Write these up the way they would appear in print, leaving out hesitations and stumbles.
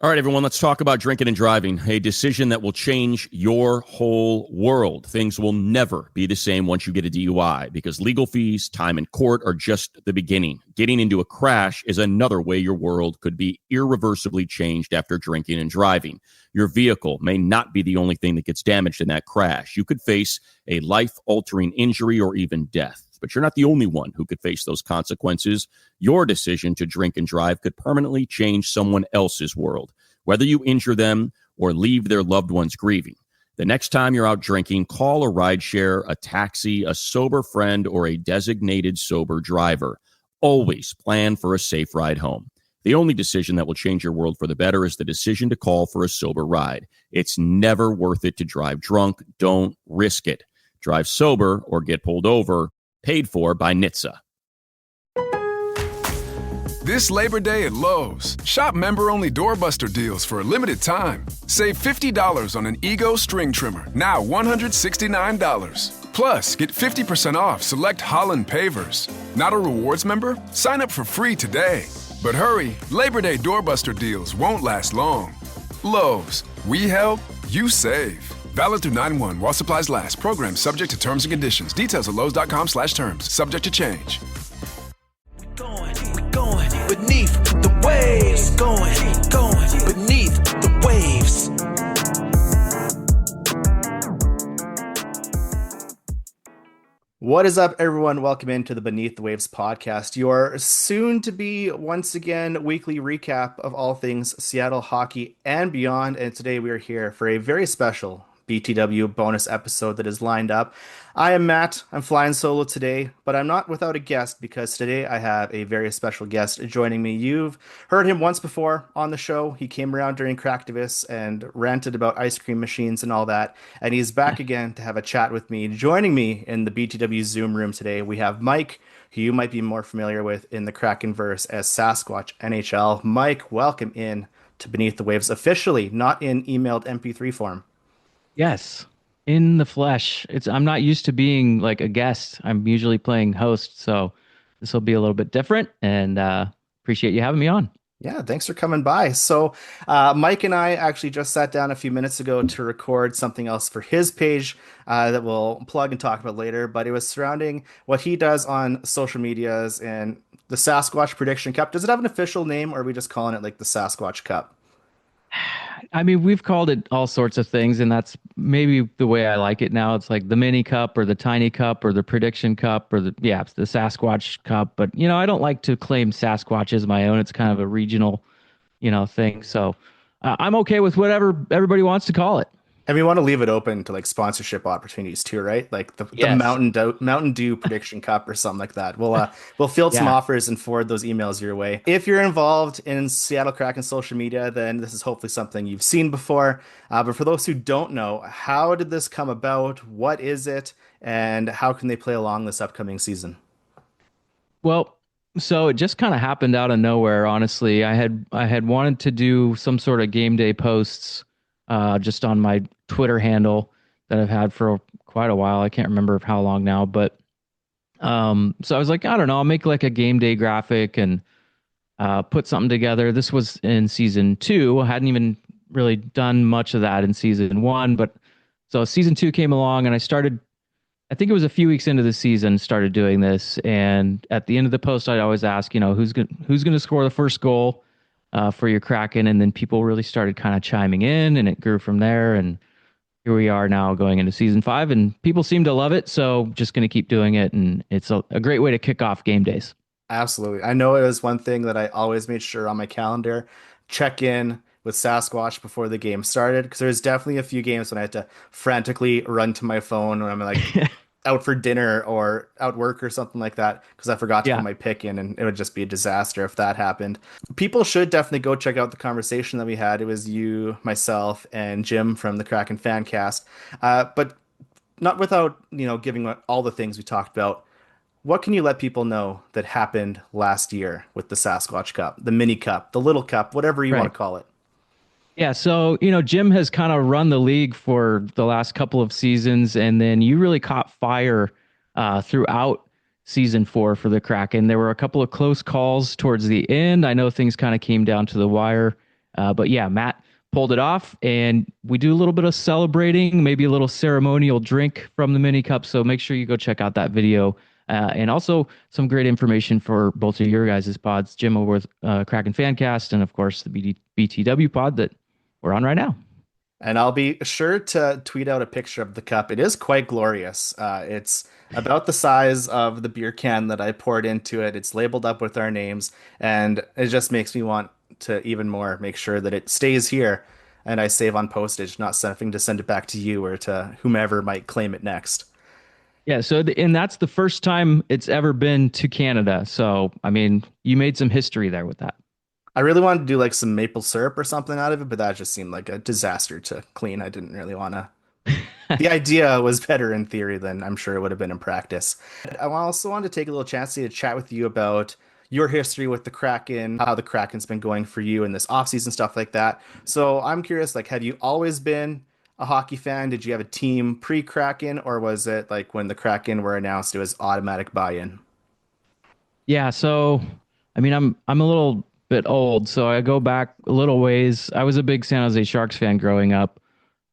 All right, everyone, let's talk about drinking and driving, a decision that will change your whole world. Things will never be the same once you get a DUI because legal fees, time in court are just the beginning. Getting into a crash is another way your world could be irreversibly changed after drinking and driving. Your vehicle may not be the only thing that gets damaged in that crash. You could face a life-altering injury or even death. But you're not the only one who could face those consequences. Your decision to drink and drive could permanently change someone else's world, whether you injure them or leave their loved ones grieving. The next time you're out drinking, call a rideshare, a taxi, a sober friend, or a designated sober driver. Always plan for a safe ride home. The only decision that will change your world for the better is the decision to call for a sober ride. It's never worth it to drive drunk. Don't risk it. Drive sober or get pulled over. Paid for by NHTSA. This Labor Day at Lowe's, shop member-only doorbuster deals for a limited time. Save $50 on an Ego string trimmer, now $169. Plus, get 50% off select Holland pavers. Not a rewards member? Sign up for free today. But hurry, Labor Day doorbuster deals won't last long. Lowe's, we help, you save. Valid through 9/1 while supplies last. Program subject to terms and conditions. Details at lowes.com/terms. Subject to change. We're going beneath the waves. Going beneath the waves. What is up, everyone? Welcome into the Beneath the Waves podcast, your soon-to-be, once again, weekly recap of all things Seattle hockey and beyond. And today we are here for a very special BTW bonus episode that is lined up. I am Matt. I'm flying solo today, but I'm not without a guest because today I have a very special guest joining me. You've heard him once before on the show. He came around during Cracktivus and ranted about ice cream machines and all that, and he's back again to have a chat with me. Joining me in the BTW Zoom room today, we have Mike, who you might be more familiar with in the Krakenverse as SasquatchNHL. Mike, welcome in to Beneath the Waves officially, not in emailed MP3 form. Yes, in the flesh. I'm not used to being like a guest. I'm usually playing host, so this will be a little bit different, and appreciate you having me on. Yeah, thanks for coming by. So Mike and I actually just sat down a few minutes ago to record something else for his page that we'll plug and talk about later, but it was surrounding what he does on social medias and the Sasquatch Prediction Cup. Does it have an official name, or are we just calling it like the Sasquatch Cup? I mean, we've called it all sorts of things, and that's maybe the way I like it now. It's like the mini cup or the tiny cup or the prediction cup or the Sasquatch Cup. But, I don't like to claim Sasquatch as my own. It's kind of a regional, thing. So I'm okay with whatever everybody wants to call it. And we want to leave it open to like sponsorship opportunities too, right? Like the Mountain Dew Prediction Cup or something like that. We'll field some offers and forward those emails your way. If you're involved in Seattle Kraken social media, then this is hopefully something you've seen before. But for those who don't know, how did this come about? What is it? And how can they play along this upcoming season? Well, so it just kind of happened out of nowhere, honestly. I had wanted to do some sort of game day posts just on my Twitter handle that I've had for quite a while. I can't remember how long now, but so I was like, I don't know, I'll make like a game day graphic and put something together. This was in season 2. I hadn't even really done much of that in season 1, but so season 2 came along and I think it was a few weeks into the season, started doing this. And at the end of the post, I'd always ask, who's going to score the first goal for your Kraken, and then people really started kind of chiming in, and it grew from there. And here we are now going into season 5, and people seem to love it. So just going to keep doing it, and it's a great way to kick off game days. Absolutely. I know it was one thing that I always made sure on my calendar, check in with Sasquatch before the game started, because there's definitely a few games when I had to frantically run to my phone when I'm like out for dinner or out work or something like that, because I forgot to put my pick in, and it would just be a disaster if that happened. People should definitely go check out the conversation that we had. It was you, myself, and Jim from the Kraken Fancast. But not without, giving all the things we talked about. What can you let people know that happened last year with the Sasquatch Cup, the mini cup, the little cup, whatever you want to call it? Yeah, so, Jim has kind of run the league for the last couple of seasons, and then you really caught fire throughout season 4 for the Kraken. There were a couple of close calls towards the end. I know things kind of came down to the wire But yeah, Matt pulled it off, and we do a little bit of celebrating, maybe a little ceremonial drink from the mini cup. So make sure you go check out that video. And also some great information for both of your guys' pods, Jim over with Kraken Fancast, and of course the BTW pod that we're on right now. And I'll be sure to tweet out a picture of the cup. It is quite glorious. It's about the size of the beer can that I poured into it. It's labeled up with our names, and it just makes me want to even more make sure that it stays here and I save on postage, not having to send it back to you or to whomever might claim it next. Yeah, so and that's the first time it's ever been to Canada. So, I mean, you made some history there with that. I really wanted to do like some maple syrup or something out of it, but that just seemed like a disaster to clean. I didn't really want to. The idea was better in theory than I'm sure it would have been in practice. I also wanted to take a little chance to chat with you about your history with the Kraken, how the Kraken's been going for you in this offseason, stuff like that. So I'm curious, like, have you always been a hockey fan? Did you have a team pre-Kraken, or was it like when the Kraken were announced, it was automatic buy-in? Yeah, so I mean, I'm a little bit old, so I go back a little ways. I was a big San Jose Sharks fan growing up,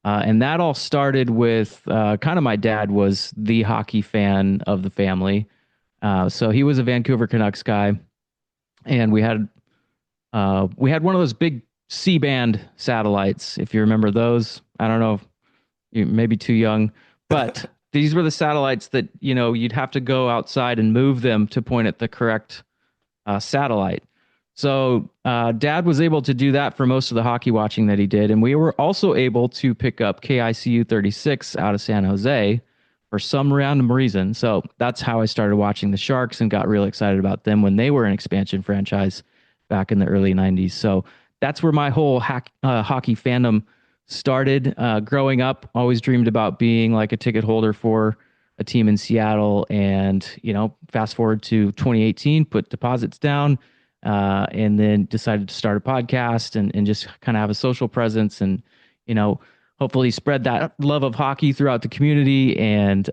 and that all started with kind of my dad was the hockey fan of the family. So he was a Vancouver Canucks guy, and we had one of those big C-band satellites, if you remember those. I don't know, you may be too young, but these were the satellites that, you'd have to go outside and move them to point at the correct satellite. So Dad was able to do that for most of the hockey watching that he did. And we were also able to pick up KICU 36 out of San Jose for some random reason. So that's how I started watching the Sharks and got really excited about them when they were an expansion franchise back in the early 90s. So that's where my whole hockey fandom started. Growing up, always dreamed about being like a ticket holder for a team in Seattle. And, fast forward to 2018, put deposits down, and then decided to start a podcast and just kind of have a social presence and, hopefully spread that love of hockey throughout the community. And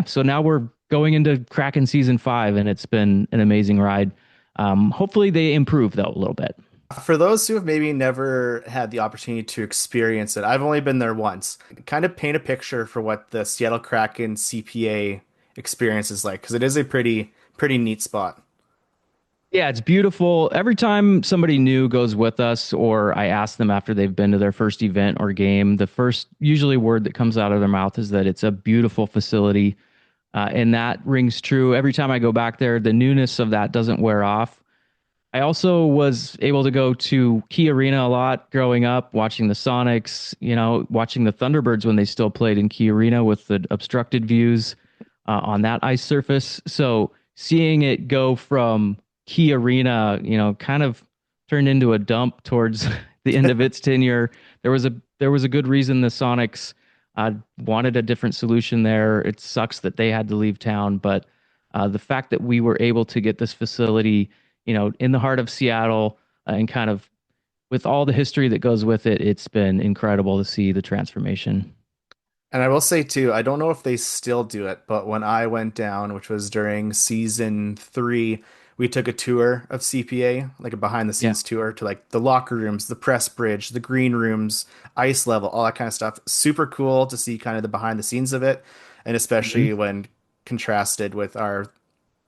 so now we're going into Kraken season 5, and it's been an amazing ride. Hopefully they improve though a little bit. For those who have maybe never had the opportunity to experience it, I've only been there once. Kind of paint a picture for what the Seattle Kraken CPA experience is like, because it is a pretty neat spot. Yeah, it's beautiful. Every time somebody new goes with us, or I ask them after they've been to their first event or game, the first usually word that comes out of their mouth is that it's a beautiful facility. And that rings true every time I go back there. The newness of that doesn't wear off. I also was able to go to Key Arena a lot growing up, watching the Sonics, watching the Thunderbirds when they still played in Key Arena with the obstructed views on that ice surface. So seeing it go from Key Arena, kind of turned into a dump towards the end of its tenure. There was a good reason the Sonics wanted a different solution there. It sucks that they had to leave town, but the fact that we were able to get this facility, in the heart of Seattle, and kind of with all the history that goes with it, it's been incredible to see the transformation. And I will say too, I don't know if they still do it, but when I went down, which was during season 3, we took a tour of CPA, like a behind the scenes tour to like the locker rooms, the press bridge, the green rooms, ice level, all that kind of stuff. Super cool to see kind of the behind the scenes of it. And especially when contrasted with our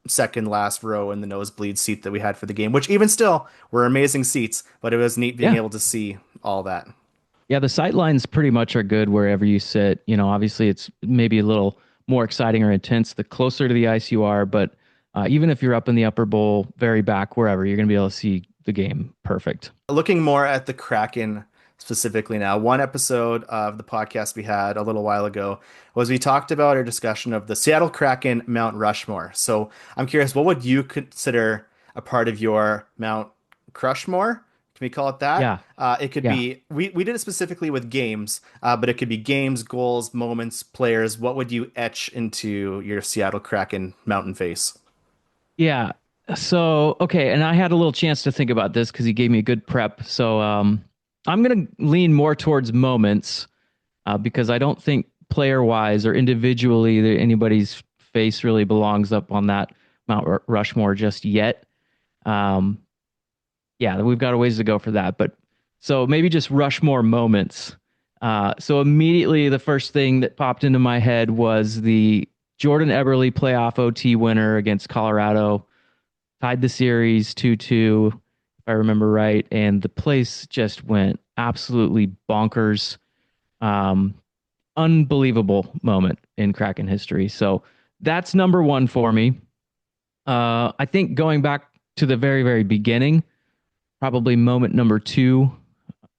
second last row in the nosebleed seat that we had for the game, which even still were amazing seats, but it was neat being able to see all that. Yeah, the sight lines pretty much are good wherever you sit. Obviously it's maybe a little more exciting or intense the closer to the ice you are, but even if you're up in the upper bowl, very back, wherever, you're going to be able to see the game perfect. Looking more at the Kraken specifically now, one episode of the podcast we had a little while ago was we talked about our discussion of the Seattle Kraken Mount Rushmore. So I'm curious, what would you consider a part of your Mount Crushmore? Can we call it that? Yeah. It could be, we did it specifically with games, but it could be games, goals, moments, players. What would you etch into your Seattle Kraken mountain face? Yeah. So, okay. And I had a little chance to think about this because he gave me a good prep. So I'm going to lean more towards moments because I don't think player wise or individually anybody's face really belongs up on that Mount Rushmore just yet. Yeah, we've got a ways to go for that. But So maybe just Rushmore moments. So immediately the first thing that popped into my head was the Jordan Eberle playoff OT winner against Colorado, tied the series 2-2, if I remember right. And the place just went absolutely bonkers. Unbelievable moment in Kraken history. So that's number one for me. I think going back to the very, very beginning, probably moment number two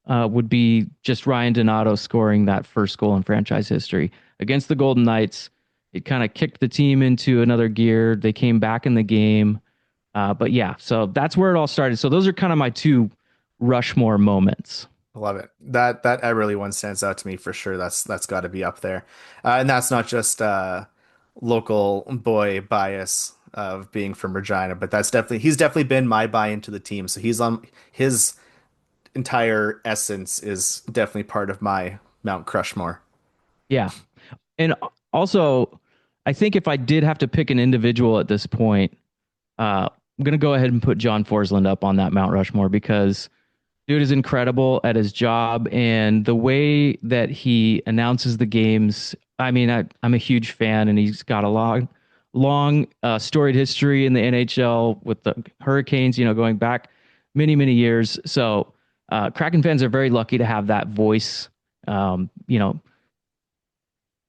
would be just Ryan Donato scoring that first goal in franchise history against the Golden Knights. It kind of kicked the team into another gear. They came back in the game. But yeah, so that's where it all started. So those are kind of my two Rushmore moments. I love it. That Eberle one stands out to me for sure. That's got to be up there, and that's not just local boy bias of being from Regina, but he's definitely been my buy into the team. So he's on his entire essence is definitely part of my Mount Crushmore. Yeah. And also, I think if I did have to pick an individual at this point, I'm going to go ahead and put John Forsland up on that Mount Rushmore because dude is incredible at his job and the way that he announces the games. I mean, I'm a huge fan and he's got a long storied history in the NHL with the Hurricanes, going back many, many years. So Kraken fans are very lucky to have that voice,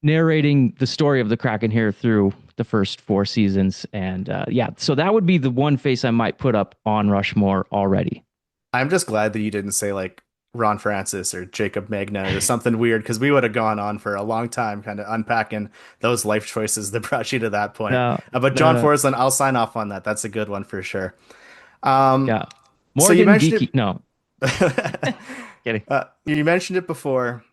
narrating the story of the Kraken here through the first 4 seasons. And so that would be the one face I might put up on Rushmore already. I'm just glad that you didn't say like Ron Francis or Jacob Magna or something weird because we would have gone on for a long time kind of unpacking those life choices that brought you to that point. But John Forsland, I'll sign off on that. That's a good one for sure. Morgan so you mentioned Geeky. No. Kidding. You mentioned it before.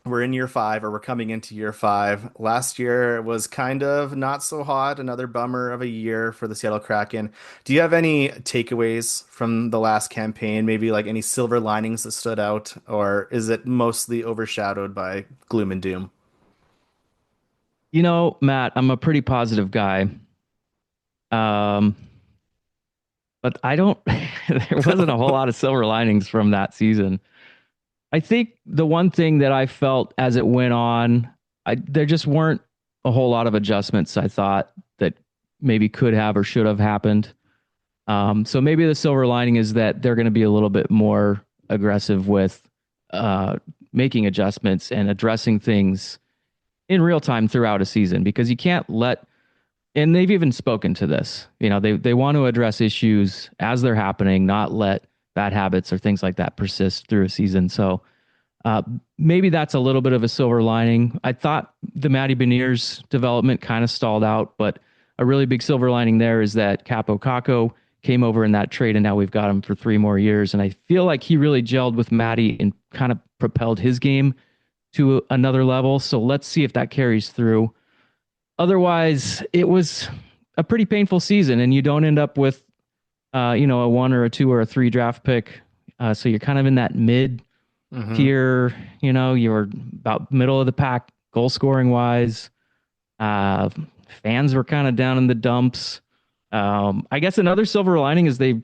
We're in year 5 or we're coming into year 5. Last year was kind of not so hot. Another bummer of a year for the Seattle Kraken. Do you have any takeaways from the last campaign? Maybe like any silver linings that stood out, or is it mostly overshadowed by gloom and doom? Matt, I'm a pretty positive guy. But I don't, there wasn't a whole lot of silver linings from that season. I think the one thing that I felt as it went on, there just weren't a whole lot of adjustments I thought that maybe could have or should have happened. So maybe the silver lining is that they're going to be a little bit more aggressive with making adjustments and addressing things in real time throughout a season, because you can't and they've even spoken to this, they want to address issues as they're happening, not let bad habits or things like that persist through a season. So maybe that's a little bit of a silver lining. I thought the Matty Beniers development kind of stalled out, but a really big silver lining there is that Capo Caco came over in that trade, and now we've got him for 3 more years. And I feel like he really gelled with Matty and kind of propelled his game to another level. So let's see if that carries through. Otherwise, it was a pretty painful season, and you don't end up with a 1 or a 2 or a 3 draft pick. So you're kind of in that mid tier, you're about middle of the pack goal scoring wise. Fans were kind of down in the dumps. I guess another silver lining is they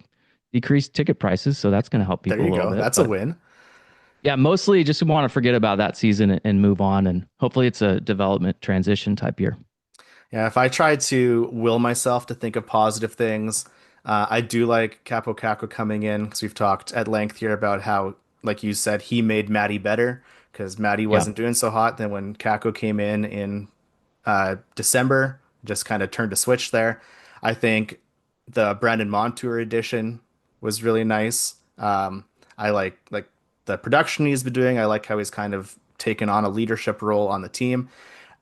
decreased ticket prices. So that's going to help people a little bit. That's a win. Yeah, mostly just want to forget about that season and move on. And hopefully it's a development transition type year. Yeah, if I try to will myself to think of positive things, I do like Capo Caco coming in because we've talked at length here about how, like you said, he made Matty better because Matty wasn't doing so hot. Then when Caco came in December, just kind of turned a switch there. I think the Brandon Montour edition was really nice. I like the production he's been doing. I like how he's kind of taken on a leadership role on the team.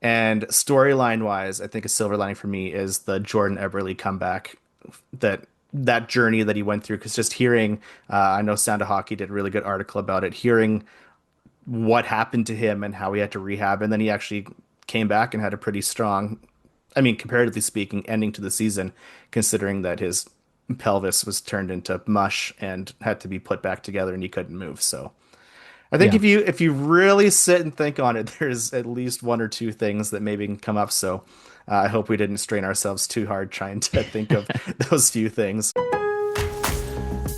And storyline wise, I think a silver lining for me is the Jordan Eberle comeback, that journey that he went through. Because just hearing, I know Sound of Hockey did a really good article about it, hearing what happened to him and how he had to rehab. And then he actually came back and had a pretty strong, comparatively speaking, ending to the season, considering that his pelvis was turned into mush and had to be put back together and he couldn't move. So I think if you really sit and think on it, there's at least 1 or 2 things that maybe can come up. So I hope we didn't strain ourselves too hard trying to think of those few things.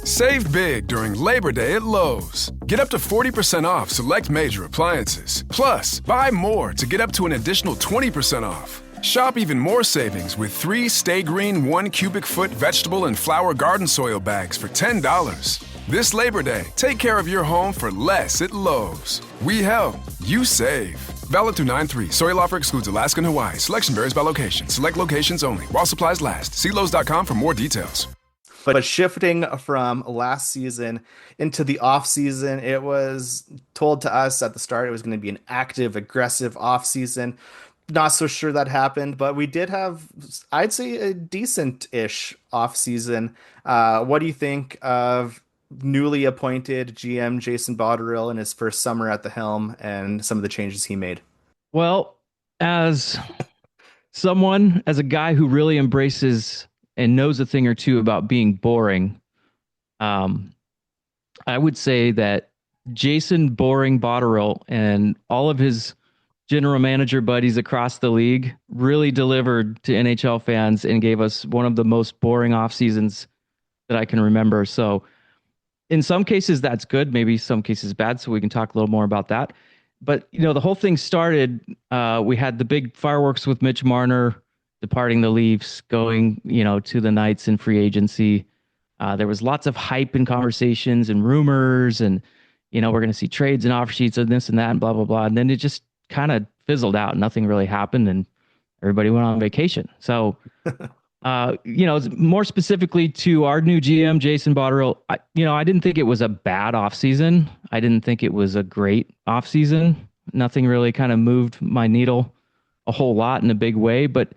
Save big during Labor Day at Lowe's. Get up to 40% off select major appliances. Plus, buy more to get up to an additional 20% off. Shop even more savings with 3 Stay Green 1 cubic foot vegetable and flower garden soil bags for $10. This Labor Day, take care of your home for less at Lowe's. We help, you save. Valid through 9/3. Soil offer excludes Alaska and Hawaii. Selection varies by location. Select locations only. While supplies last. See Lowe's.com for more details. But shifting from last season into the off season, it was told to us at the start it was going to be an active, aggressive off season. Not so sure that happened, but we did have, I'd say, a decent-ish off season. What do you think of newly appointed GM Jason Botterill in his first summer at the helm and some of the changes he made? Well, as a guy who really embraces and knows a thing or two about being boring, I would say that Jason Boring Botterill and all of his general manager buddies across the league really delivered to NHL fans and gave us one of the most boring off seasons that I can remember. So in some cases that's good, maybe some cases bad. So we can talk a little more about that. But, the whole thing started, we had the big fireworks with Mitch Marner departing the Leafs, going, to the Knights in free agency. There was lots of hype and conversations and rumors and, we're going to see trades and offer sheets and this and that and blah, blah, blah. And then it just kind of fizzled out. Nothing really happened and everybody went on vacation. So, more specifically to our new GM, Jason Botterill, I didn't think it was a bad offseason. I didn't think it was a great offseason. Nothing really kind of moved my needle a whole lot in a big way, but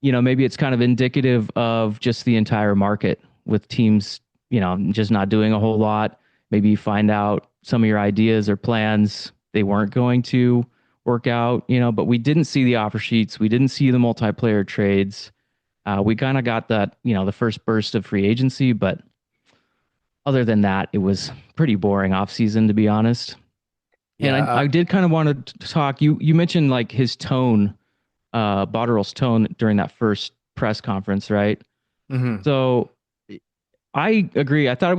maybe it's kind of indicative of just the entire market with teams, just not doing a whole lot. Maybe you find out some of your ideas or plans, they weren't going to work out, but we didn't see the offer sheets. We didn't see the multiplayer trades. We kind of got that, the first burst of free agency, but other than that, it was pretty boring offseason, to be honest. Yeah, and I did kind of want to talk, you mentioned like his tone, Botterill's tone during that first press conference, right? Mm-hmm. So I agree. I thought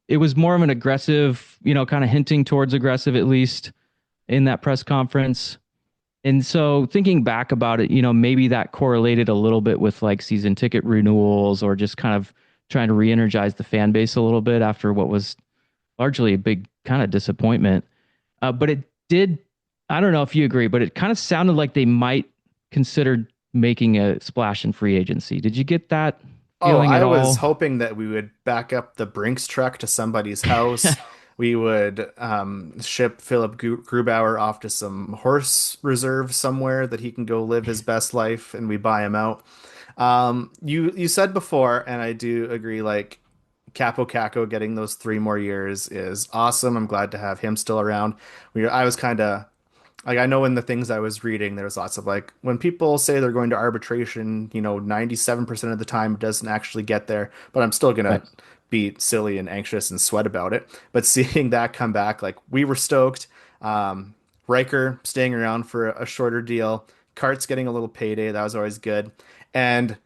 it was more of an aggressive, kind of hinting towards aggressive, at least in that press conference. And so thinking back about it, maybe that correlated a little bit with like season ticket renewals or just kind of trying to re-energize the fan base a little bit after what was largely a big kind of disappointment. But it did, I don't know if you agree, but it kind of sounded like they might consider making a splash in free agency. Did you get that feeling at all? I was hoping that we would back up the Brinks truck to somebody's house. We would ship Philip Grubauer off to some horse reserve somewhere that he can go live his best life, and we buy him out. You said before, and I do agree, like Capo Caco getting those 3 more years is awesome. I'm glad to have him still around. I was kind of like, I know in the things I was reading, there was lots of like, when people say they're going to arbitration, 97% of the time it doesn't actually get there, but I'm still going to be silly and anxious and sweat about it. But seeing that come back, like, we were stoked. Riker staying around for a shorter deal, Kart's getting a little payday. That was always good. And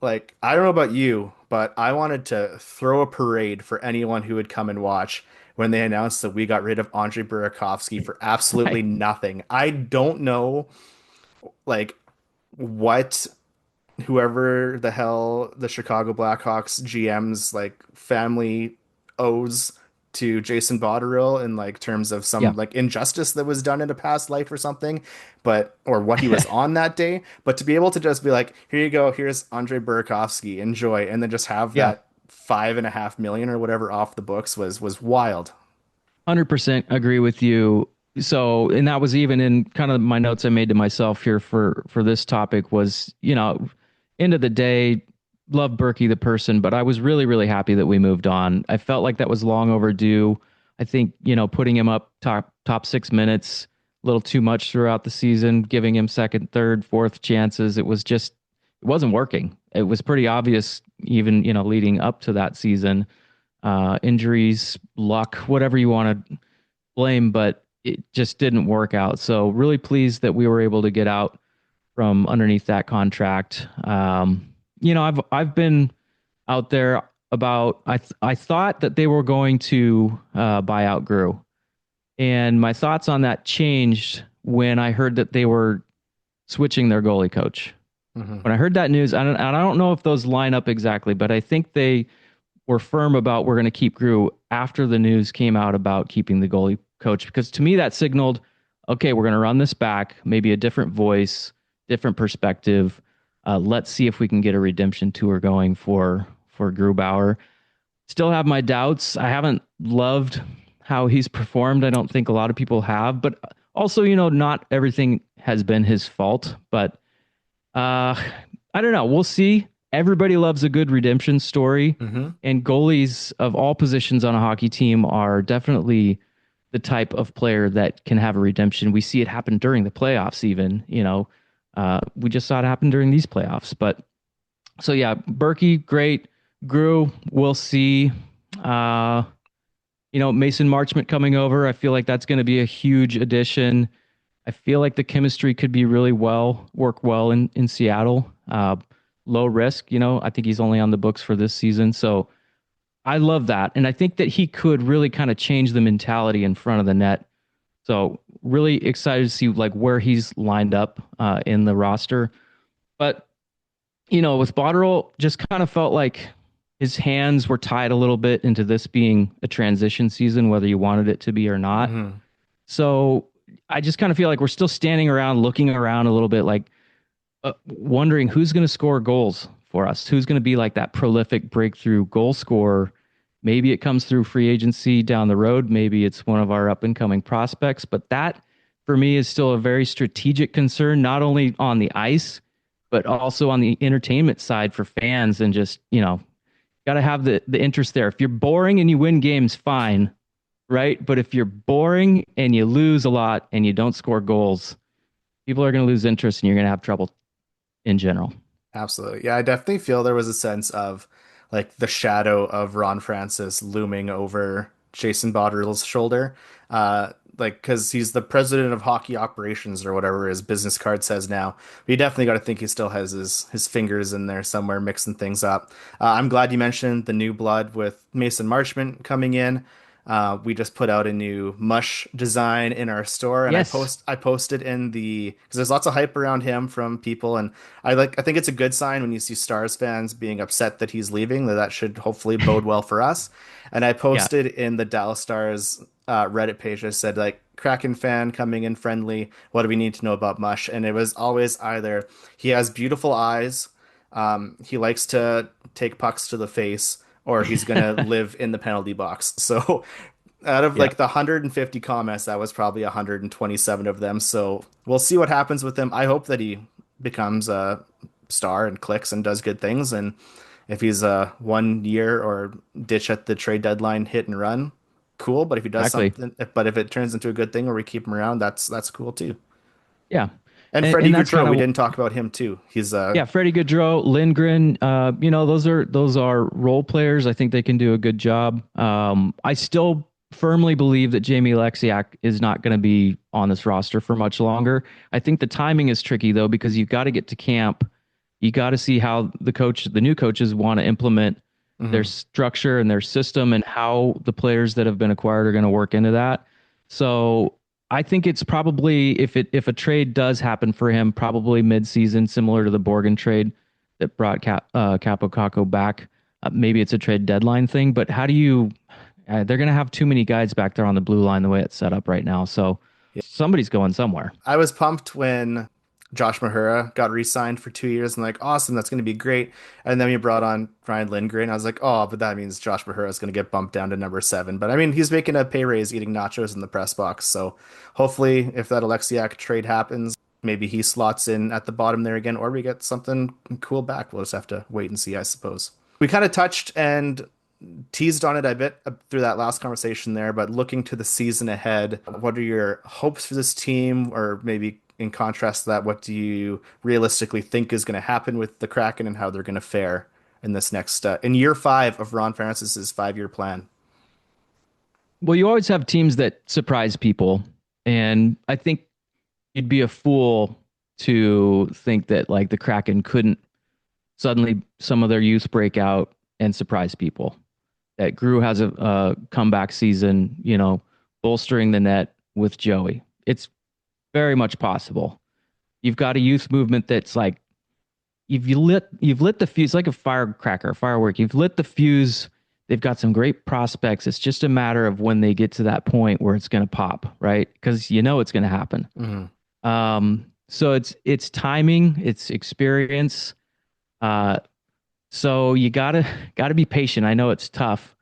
like, I don't know about you, but I wanted to throw a parade for anyone who would come and watch when they announced that we got rid of Andrei Burakovsky for absolutely nothing. I don't know, like, what whoever the hell the Chicago Blackhawks GM's like family owes to Jason Botterill in like terms of some like injustice that was done in a past life or something, or what he was on that day. But to be able to just be like, here you go, here's Andrei Burakovsky, enjoy, and then just have that $5.5 million or whatever off the books was wild. 100% agree with you. So, and that was even in kind of my notes I made to myself here for this topic was, end of the day, love Berkey the person, but I was really, really happy that we moved on. I felt like that was long overdue. I think, putting him up top 6 minutes, a little too much throughout the season, giving him second, third, fourth chances. It wasn't working. It was pretty obvious even, leading up to that season, injuries, luck, whatever you want to blame, but it just didn't work out. So really pleased that we were able to get out from underneath that contract. I've been out there. about I thought that they were going to buy out Grew, and my thoughts on that changed when I heard that they were switching their goalie coach. Mm-hmm. When I heard that news, I don't know if those line up exactly, but I think they were firm about we're going to keep Grew after the news came out about keeping the goalie coach, because to me that signaled, okay, we're going to run this back, maybe a different voice, different perspective. Let's see if we can get a redemption tour going for Grubauer. Still have my doubts. I haven't loved how he's performed. I don't think a lot of people have, but also, not everything has been his fault. But I don't know. We'll see. Everybody loves a good redemption story, Mm-hmm. and goalies of all positions on a hockey team are definitely the type of player that can have a redemption. We see it happen during the playoffs, even. We just saw it happen during these playoffs. But so yeah, Berkey, great. Grew, we'll see. Mason Marchment coming over. I feel like that's going to be a huge addition. I feel like the chemistry could be really work well in Seattle. Low risk, I think he's only on the books for this season. So I love that. And I think that he could really kind of change the mentality in front of the net. So really excited to see like where he's lined up in the roster. But, with Botterill, just kind of felt like his hands were tied a little bit into this being a transition season, whether you wanted it to be or not. Mm-hmm. So I just kind of feel like we're still standing around, looking around a little bit, like wondering who's going to score goals for us, who's going to be like that prolific breakthrough goal scorer. Maybe it comes through free agency down the road. Maybe it's one of our up and coming prospects. But that, for me, is still a very strategic concern, not only on the ice, but also on the entertainment side for fans, and just, got to have the interest there. If you're boring and you win games, fine, right? But if you're boring and you lose a lot and you don't score goals, people are going to lose interest and you're going to have trouble in general. Absolutely. Yeah, I definitely feel there was a sense of like the shadow of Ron Francis looming over Jason Botterill's shoulder. Because he's the president of hockey operations or whatever his business card says now. But you definitely got to think he still has his fingers in there somewhere mixing things up. I'm glad you mentioned the new blood with Mason Marchment coming in. We just put out a new mush design in our store, and Yes. I posted in because there's lots of hype around him from people, and I think it's a good sign when you see Stars fans being upset that he's leaving. That should hopefully bode well for us. And I Yeah. posted in the Dallas Stars Reddit page. I said like Kraken fan coming in friendly. What do we need to know about Mush? And it was always either he has beautiful eyes, he likes to take pucks to the face, or he's gonna live in the penalty box. So out of Yeah. like the 150 comments, that was probably 127 of them. So we'll see what happens with him. I hope that he becomes a star and clicks and does good things. And if he's a 1 year or ditch at the trade deadline hit and run, cool. But if he does Exactly. something, but if it turns into a good thing where we keep him around, that's cool too. Yeah. And And Freddie that's kind Gaudreau, we of, didn't talk about him too. He's yeah, Freddie Gaudreau, Lindgren, those are role players. I think they can do a good job. I still firmly believe that Jamie Lexiak is not going to be on this roster for much longer. I think the timing is tricky though, because you've got to get to camp. You got to see how the new coaches want to implement their Mhm. structure and their system, and how the players that have been acquired are going to work into that. So I think it's probably, if a trade does happen for him, probably mid-season, similar to the Borgen trade that brought Capo Caco back. Maybe it's a trade deadline thing, but how do you? They're going to have too many guys back there on the blue line the way it's set up right now. So somebody's going somewhere. I was pumped when Josh Mahura got re-signed for 2 years and like, awesome, that's going to be great. And then we brought on Ryan Lindgren. I was like, oh, but that means Josh Mahura is going to get bumped down to number 7. But I mean, he's making a pay raise eating nachos in the press box. So hopefully, if that Alexiak trade happens, maybe he slots in at the bottom there again, or we get something cool back. We'll just have to wait and see, I suppose. We kind of touched and teased on it a bit through that last conversation there, but looking to the season ahead, what are your hopes for this team? Or maybe in contrast to that, what do you realistically think is going to happen with the Kraken and how they're going to fare in this next, in year 5 of Ron Francis's 5-year plan? Well, you always have teams that surprise people, and I think you'd be a fool to think that like the Kraken couldn't suddenly, some of their youth break out and surprise people. That Grew has a comeback season, bolstering the net with Joey. It's very much possible. You've got a youth movement that's like you've lit the fuse like a firecracker, firework. You've lit the fuse. They've got some great prospects. It's just a matter of when they get to that point where it's going to pop, right? Because it's going to happen. So it's timing, it's experience. So you gotta be patient. I know it's tough,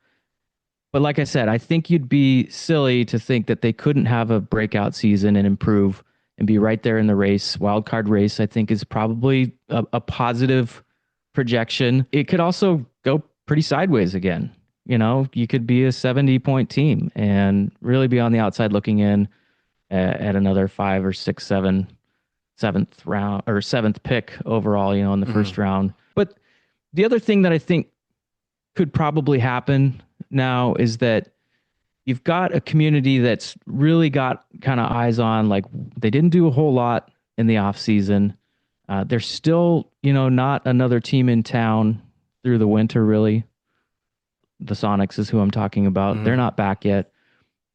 but like I said, I think you'd be silly to think that they couldn't have a breakout season and improve and be right there in the race. Wild card race, I think, is probably a positive projection. It could also go pretty sideways again. You could be a 70-point team and really be on the outside looking in at another 5 or 6, 7, seventh round or seventh pick overall, in the first round. But the other thing that I think could probably happen now is that you've got a community that's really got kind of eyes on, like, they didn't do a whole lot in the off season. They're still, not another team in town through the winter, really. The Sonics is who I'm talking about. They're not back yet.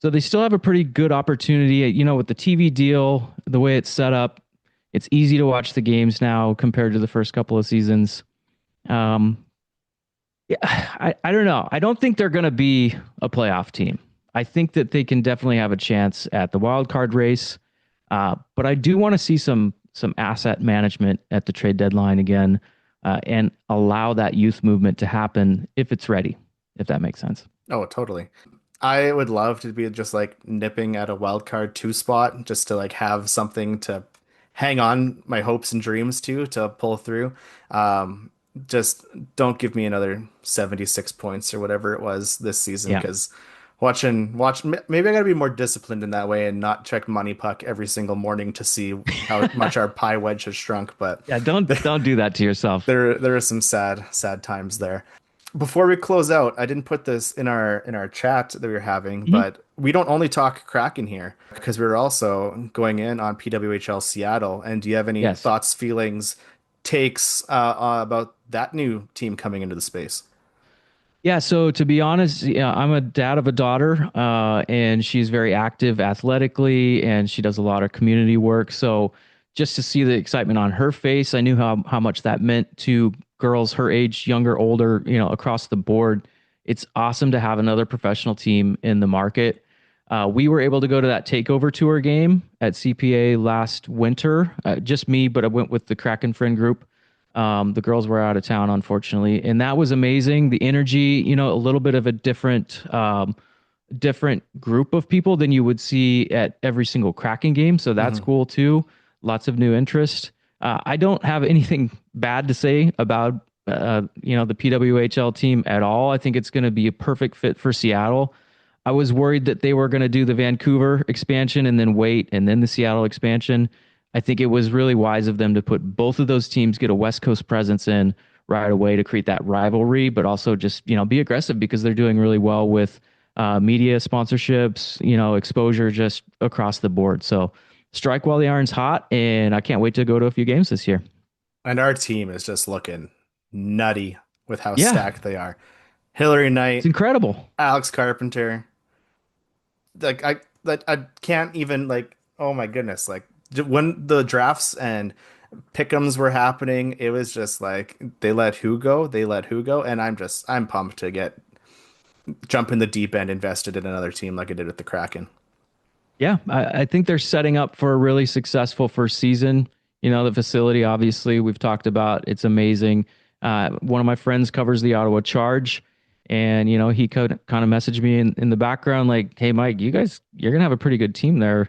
So they still have a pretty good opportunity, with the TV deal, the way it's set up. It's easy to watch the games now compared to the first couple of seasons. I don't know. I don't think they're going to be a playoff team. I think that they can definitely have a chance at the wild card race. But I do want to see some asset management at the trade deadline again, and allow that youth movement to happen if it's ready, if that makes sense. Oh, totally. I would love to be just like nipping at a wild card 2 spot just to like have something to hang on my hopes and dreams to pull through. Just don't give me another 76 points or whatever it was this season, Yeah. because maybe I gotta be more disciplined in that way and not check Money Puck every single morning to see how much our pie wedge has shrunk. But Yeah, don't do that to yourself. there are some sad times there. Before we close out, I didn't put this in our chat that we were having, but we don't only talk Kraken here because we're also going in on PWHL Seattle. And do you have any Yes. thoughts, feelings, takes about that new team coming into the space? Yeah, so to be honest, I'm a dad of a daughter, and she's very active athletically, and she does a lot of community work. So just to see the excitement on her face, I knew how much that meant to girls her age, younger, older, across the board. It's awesome to have another professional team in the market. We were able to go to that takeover tour game at CPA last winter. Just me, but I went with the Kraken friend group. The girls were out of town, unfortunately, and that was amazing. The energy, a little bit of a different group of people than you would see at every single Kraken game. So that's cool too. Lots of new interest. I don't have anything bad to say about the PWHL team at all. I think it's going to be a perfect fit for Seattle. I was worried that they were going to do the Vancouver expansion and then wait, and then the Seattle expansion. I think it was really wise of them to put both of those teams, get a West Coast presence in right away to create that rivalry, but also just, be aggressive because they're doing really well with media sponsorships, exposure just across the board. So strike while the iron's hot, and I can't wait to go to a few games this year. And our team is just looking nutty with how stacked they are. Hillary Knight, It's incredible. Alex Carpenter. I can't even, like, oh my goodness, like when the drafts and pick'ems were happening, it was just like they let who go, and I'm pumped to jump in the deep end, invested in another team like I did with the Kraken. Yeah, I think they're setting up for a really successful first season. The facility, obviously, we've talked about. It's amazing. One of my friends covers the Ottawa Charge, and, he kind of messaged me in the background like, hey, Mike, you're going to have a pretty good team there.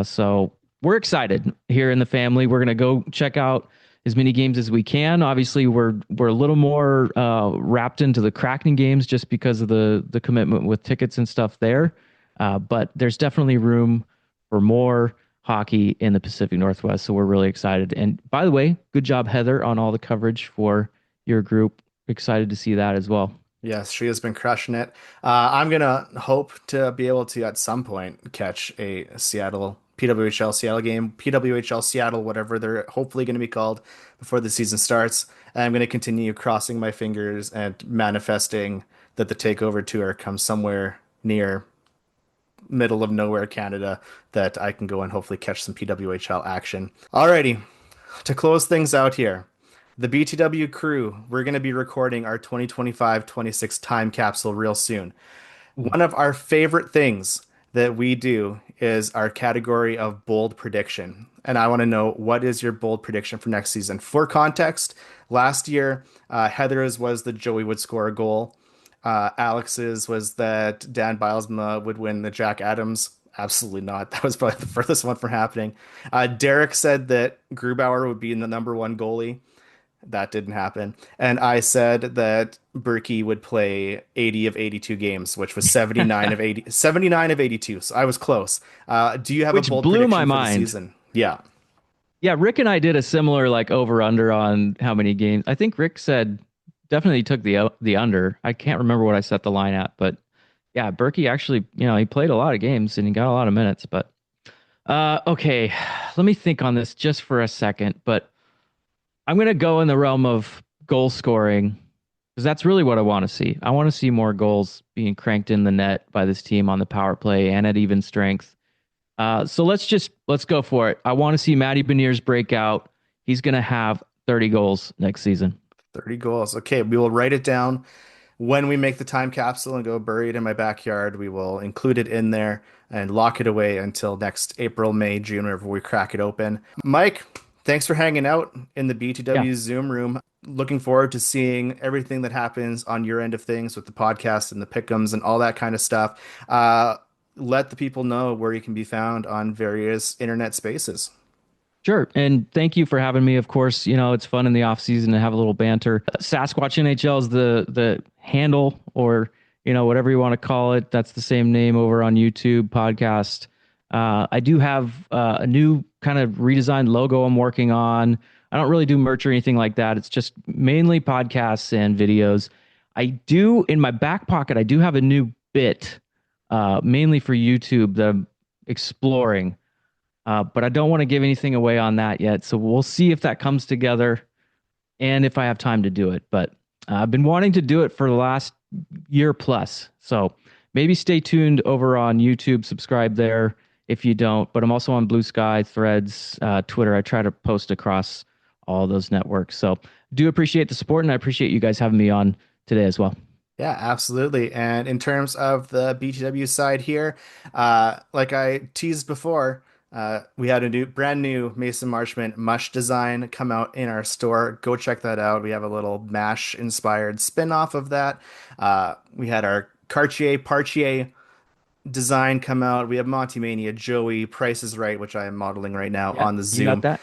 So we're excited here in the family. We're going to go check out as many games as we can. Obviously, we're a little more wrapped into the Kraken games just because of the commitment with tickets and stuff there. But there's definitely room for more hockey in the Pacific Northwest. So we're really excited. And by the way, good job, Heather, on all the coverage for your group. Excited to see that as well. Yes, she has been crushing it. I'm going to hope to be able to, at some point, catch a Seattle PWHL Seattle game, PWHL Seattle, whatever they're hopefully going to be called before the season starts. And I'm going to continue crossing my fingers and manifesting that the Takeover Tour comes somewhere near middle of nowhere Canada that I can go and hopefully catch some PWHL action. Alrighty, to close things out here, the BTW crew, we're going to be recording our 2025-26 time capsule real soon. One of our favorite things that we do is our category of bold prediction. And I want to know, what is your bold prediction for next season? For context, last year, Heather's was that Joey would score a goal. Alex's was that Dan Bilesma would win the Jack Adams. Absolutely not. That was probably the furthest one from happening. Derek said that Grubauer would be the number one goalie. That didn't happen. And I said that Berkey would play 80 of 82 games, which was 79 of 80, 79 of 82. So I was close. Do you have Which a bold blew prediction my for mind. the season? Yeah. Yeah, Rick and I did a similar like over under on how many games. I think Rick said definitely took the under. I can't remember what I set the line at, but yeah, Berkey actually, he played a lot of games and he got a lot of minutes. But okay, let me think on this just for a second. But I'm gonna go in the realm of goal scoring because that's really what I want to see. I want to see more goals being cranked in the net by this team on the power play and at even strength. So let's go for it. I want to see Matty Beniers break out. He's gonna have 30 goals next season. 30 goals. Okay, we will write it down. When we make the time capsule and go bury it in my backyard, we will include it in there and lock it away until next April, May, June, whenever we crack it open. Mike, thanks for hanging out in the BTW Zoom room. Looking forward to seeing everything that happens on your end of things with the podcast and the pick'ems and all that kind of stuff. Let the people know where you can be found on various internet spaces. Sure. And thank you for having me. Of course, it's fun in the off season to have a little banter. SasquatchNHL is the handle, or, whatever you want to call it. That's the same name over on YouTube podcast. I do have a new kind of redesigned logo I'm working on. I don't really do merch or anything like that. It's just mainly podcasts and videos. I do, in my back pocket, I do have a new bit, mainly for YouTube that I'm exploring. But I don't want to give anything away on that yet. So we'll see if that comes together and if I have time to do it. But I've been wanting to do it for the last year plus. So maybe stay tuned over on YouTube, subscribe there if you don't. But I'm also on Blue Sky, Threads, Twitter. I try to post across all those networks. So do appreciate the support, and I appreciate you guys having me on today as well. Yeah, absolutely. And in terms of the BTW side here, like I teased before, we had a brand new Mason Marchment mush design come out in our store. Go check that out. We have a little MASH inspired spin-off of that. We had our Cartier design come out. We have Monty Mania, Joey, Price is Right, which I am modeling right now on the Zoom. You got that?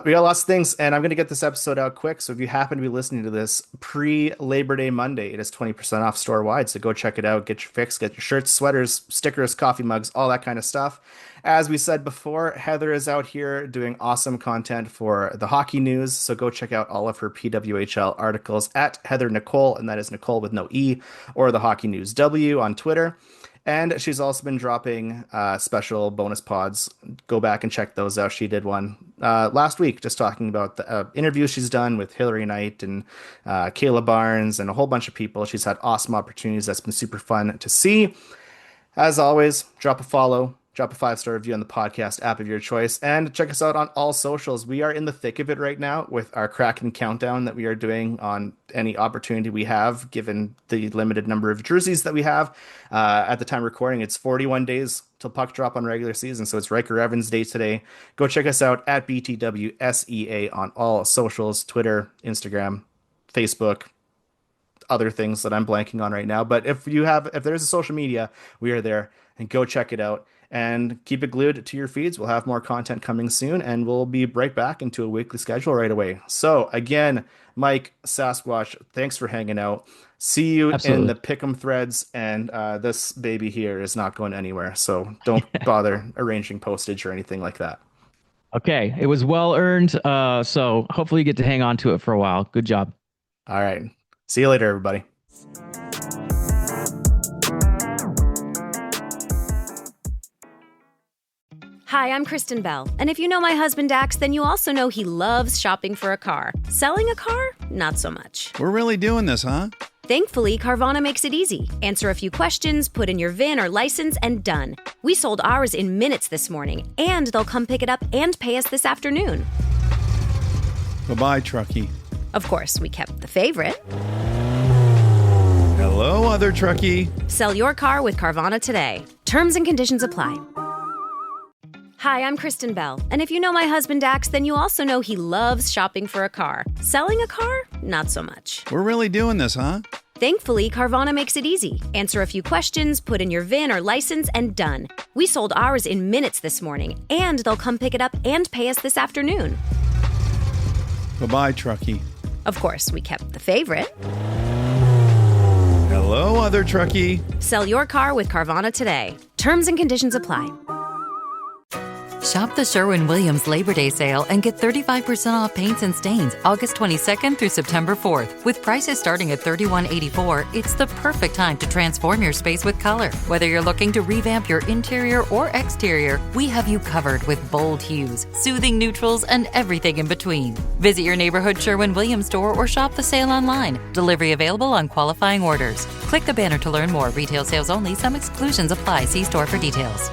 We got lots of things, and I'm going to get this episode out quick. So if you happen to be listening to this pre-Labor Day Monday, it is 20% off store-wide. So go check it out. Get your fix, get your shirts, sweaters, stickers, coffee mugs, all that kind of stuff. As we said before, Heather is out here doing awesome content for the hockey news. So go check out all of her PWHL articles at Heather Nicole, and that is Nicole with no E, or the Hockey News W on Twitter. And she's also been dropping special bonus pods. Go back and check those out. She did one last week just talking about the interviews she's done with Hillary Knight and Kayla Barnes and a whole bunch of people. She's had awesome opportunities. That's been super fun to see. As always, drop a follow. Drop a 5-star review on the podcast app of your choice, and check us out on all socials. We are in the thick of it right now with our Kraken countdown that we are doing on any opportunity we have, given the limited number of jerseys that we have. At the time of recording, it's 41 days till puck drop on regular season, so it's Riker Evans Day today. Go check us out at BTWSEA on all socials, Twitter, Instagram, Facebook, other things that I'm blanking on right now. But if there's a social media, we are there, and go check it out. And keep it glued to your feeds. We'll have more content coming soon, and we'll be right back into a weekly schedule right away. So again, Mike, Sasquatch, thanks for hanging out. See you in the Pick'em threads, and this baby here is not going anywhere. So don't bother arranging postage or anything like that. Okay, it was well earned. So hopefully you get to hang on to it for a while. Good job. All right. See you later, everybody. Hi, I'm Kristen Bell, and if you know my husband Dax, then you also know he loves shopping for a car. Selling a car? Not so much. We're really doing this, huh? Thankfully, Carvana makes it easy. Answer a few questions, put in your VIN or license, and done. We sold ours in minutes this morning, and they'll come pick it up and pay us this afternoon. Bye-bye, truckie. Of course, we kept the favorite. Hello, other truckie. Sell your car with Carvana today. Terms and conditions apply. Hi, I'm Kristen Bell, and if you know my husband Dax, then you also know he loves shopping for a car. Selling a car? Not so much. We're really doing this, huh? Thankfully, Carvana makes it easy. Answer a few questions, put in your VIN or license, and done. We sold ours in minutes this morning, and they'll come pick it up and pay us this afternoon. Bye-bye, truckie. Of course, we kept the favorite. Hello, other truckie. Sell your car with Carvana today. Terms and conditions apply. Shop the Sherwin-Williams Labor Day sale and get 35% off paints and stains August 22nd through September 4th. With prices starting at $31.84, it's the perfect time to transform your space with color. Whether you're looking to revamp your interior or exterior, we have you covered with bold hues, soothing neutrals, and everything in between. Visit your neighborhood Sherwin-Williams store or shop the sale online. Delivery available on qualifying orders. Click the banner to learn more. Retail sales only. Some exclusions apply. See store for details.